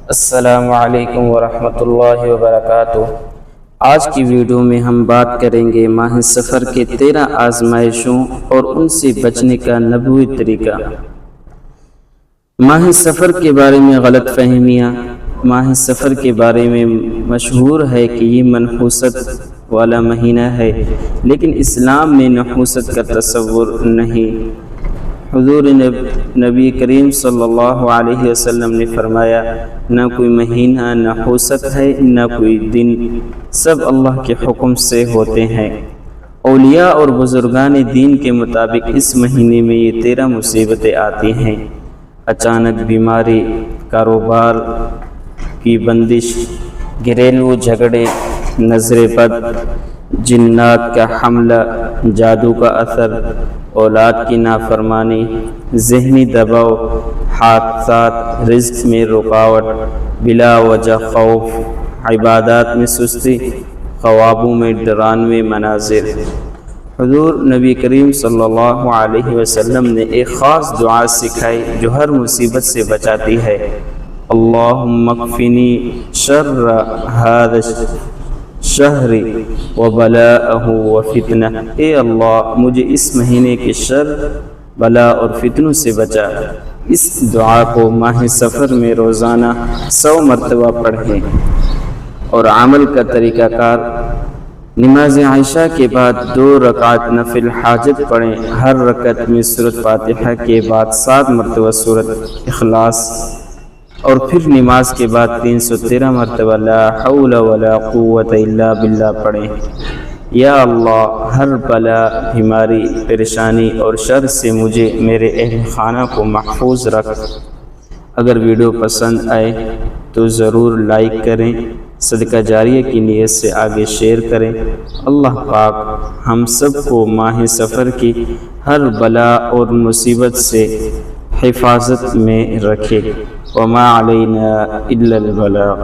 السلام علیکم ورحمۃ اللہ وبرکاتہ۔ آج کی ویڈیو میں ہم بات کریں گے ماہ سفر کے 13 آزمائشوں اور ان سے بچنے کا نبوی طریقہ۔ ماہ سفر کے بارے میں غلط فہمیاں۔ ماہ سفر کے بارے میں مشہور ہے کہ یہ منحوست والا مہینہ ہے، لیکن اسلام میں نحوست کا تصور نہیں۔ حضور نبی کریم صلی اللہ علیہ وسلم نے فرمایا، نہ کوئی مہینہ نحوست ہے نہ کوئی دن، سب اللہ کے حکم سے ہوتے ہیں۔ اولیاء اور بزرگان دین کے مطابق اس مہینے میں یہ 13 مصیبتیں آتی ہیں: اچانک بیماری، کاروبار کی بندش، گھریلو جھگڑے، نظر بد، جنات کا حملہ، جادو کا اثر، اولاد کی نافرمانی، ذہنی دباؤ، حادثات، رزق میں رکاوٹ، بلا وجہ خوف، عبادات میں سستی، خوابوں میں ڈرانوے مناظر۔ حضور نبی کریم صلی اللہ علیہ وسلم نے ایک خاص دعا سکھائی جو ہر مصیبت سے بچاتی ہے: اللہم اکفنی شر ھذا الشہر وبلاءہ وفتنہ، اے اللہ مجھے اس مہینے کے شر، بلا اور فتنوں سے بچا۔ اس دعا کو ماہ سفر میں روزانہ 100 مرتبہ پڑھیں۔ اور عمل کا طریقہ کار: نماز عشاء کے بعد 2 رکعت نفل حاجت پڑھیں۔ ہر رکعت میں سورۃ فاتحہ کے بعد 7 مرتبہ سورۃ اخلاص، اور پھر نماز کے بعد 313 مرتبہ لا حول ولا قوت الا باللہ پڑھیں۔ یا اللہ، ہر بلا، بیماری، پریشانی اور شر سے مجھے، میرے اہل خانہ کو محفوظ رکھ۔ اگر ویڈیو پسند آئے تو ضرور لائک کریں، صدقہ جاریہ کی نیت سے آگے شیئر کریں۔ اللہ پاک ہم سب کو ماہ سفر کی ہر بلا اور مصیبت سے حفاظت میں رکھے۔ وما علینا الا البلاغ۔